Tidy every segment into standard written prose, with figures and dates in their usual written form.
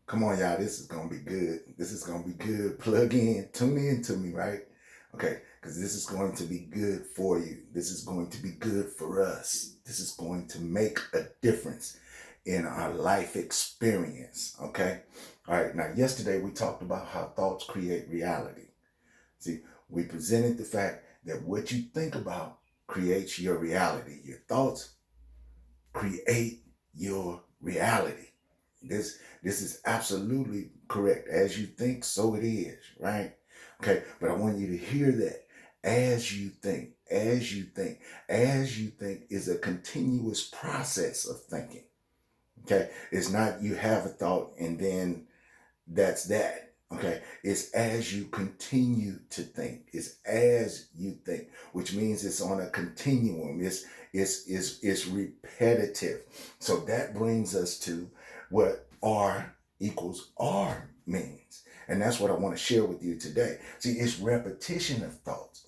Come on, y'all. This is going to be good. This is going to be good. Plug in, tune in to me, right? Okay, because this is going to be good for you. This is going to be good for us. This is going to make a difference in our life experience, okay? All right, now, yesterday we talked about how thoughts create reality. See, we presented the fact that what you think about creates your reality. Your thoughts create your reality. This is absolutely correct. As you think, so it is, right? Okay, but I want you to hear that. As you think, as you think, as you think is a continuous process of thinking. Okay, it's not you have a thought and then that's that. Okay, it's as you continue to think. It's as you think, which means it's on a continuum. It's repetitive. So that brings us to what R equals R means, and that's what I want to share with you today. See, it's repetition of thoughts.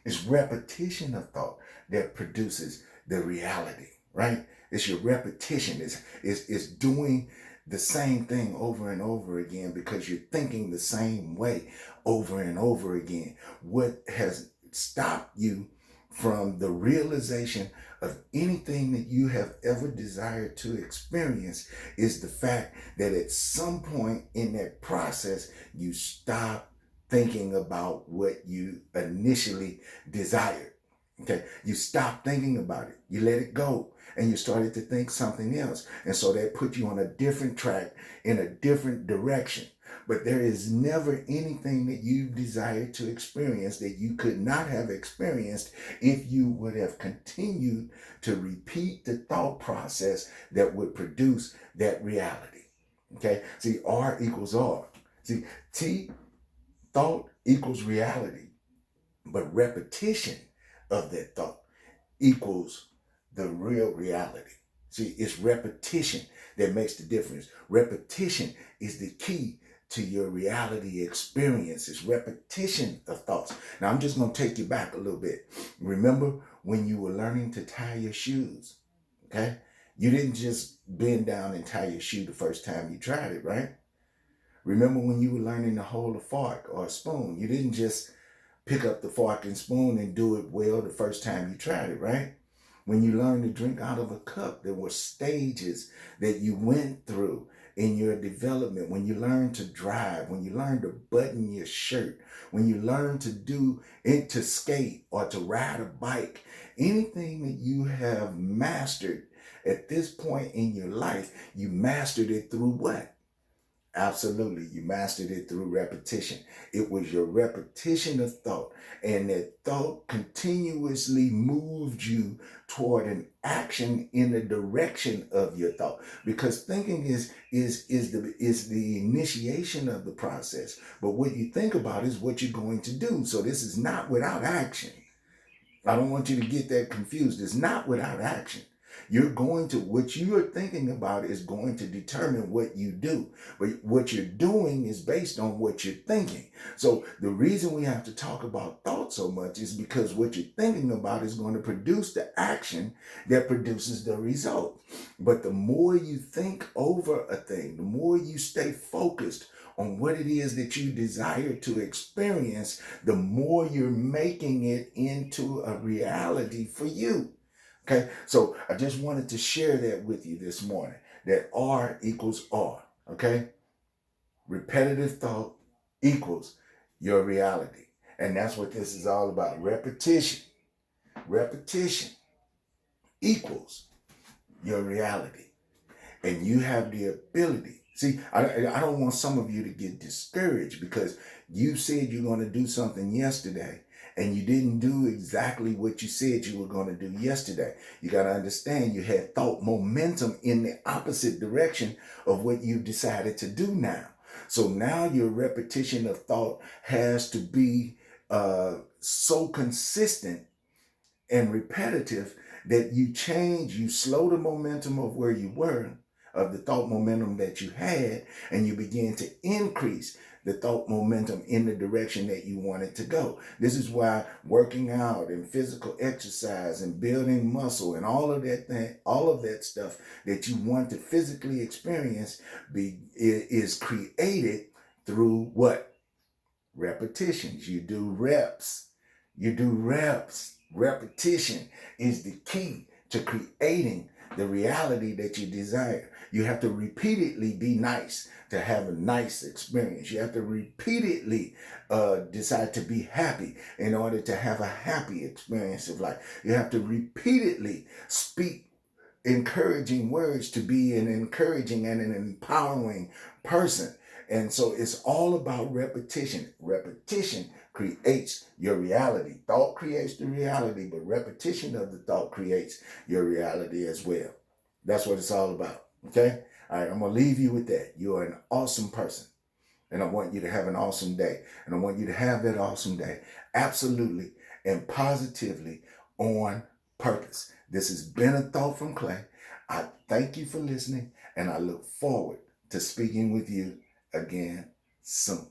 It's repetition of thought that produces the reality, right? It's your repetition. It's doing the same thing over and over again because you're thinking the same way over and over again. What has stopped you from the realization of anything that you have ever desired to experience is the fact that at some point in that process, you stop thinking about what you initially desired. Okay, you stop thinking about it, you let it go, and you started to think something else. And so that put you on a different track in a different direction. But there is never anything that you desired to experience that you could not have experienced if you would have continued to repeat the thought process that would produce that reality. Okay, see, R equals R. See, T, thought equals reality, but repetition of that thought equals the real reality. See, it's repetition that makes the difference. Repetition is the key to your reality experience. It's repetition of thoughts. Now, I'm just going to take you back a little bit. Remember when you were learning to tie your shoes, okay? You didn't just bend down and tie your shoe the first time you tried it, right? Remember when you were learning to hold a fork or a spoon, you didn't just pick up the fork and spoon and do it well the first time you tried it, right? When you learned to drink out of a cup, there were stages that you went through in your development. When you learned to drive, when you learned to button your shirt, when you learned to do it, to skate or to ride a bike, anything that you have mastered at this point in your life, you mastered it through what? Absolutely. You mastered it through repetition. It was your repetition of thought. And that thought continuously moved you toward an action in the direction of your thought. Because thinking is the initiation of the process. But what you think about is what you're going to do. So this is not without action. I don't want you to get that confused. It's not without action. What you are thinking about is going to determine what you do. But what you're doing is based on what you're thinking. So the reason we have to talk about thought so much is because what you're thinking about is going to produce the action that produces the result. But the more you think over a thing, the more you stay focused on what it is that you desire to experience, the more you're making it into a reality for you. Okay, so I just wanted to share that with you this morning, that R equals R. Okay, repetitive thought equals your reality. And that's what this is all about. Repetition. Repetition equals your reality. And you have the ability. See, I don't want some of you to get discouraged because you said you're going to do something yesterday and you didn't do exactly what you said you were going to do yesterday. You got to understand you had thought momentum in the opposite direction of what you've decided to do now. So now your repetition of thought has to be so consistent and repetitive that you slow the momentum of where you were. of the thought momentum that you had, and you begin to increase the thought momentum in the direction that you want it to go. This is why working out and physical exercise and building muscle and all of that stuff that you want to physically experience is created through what? Repetitions. You do reps. Repetition is the key to creating the reality that you desire. You have to repeatedly be nice to have a nice experience. You have to repeatedly decide to be happy in order to have a happy experience of life. You have to repeatedly speak encouraging words to be an encouraging and an empowering person. And so it's all about repetition. Repetition creates your reality. Thought creates the reality, but repetition of the thought creates your reality as well. That's what it's all about. Okay? All right, I'm going to leave you with that. You are an awesome person. And I want you to have an awesome day. And I want you to have that awesome day absolutely and positively on purpose. This has been a Thought from Clay. I thank you for listening, and I look forward to speaking with you again soon.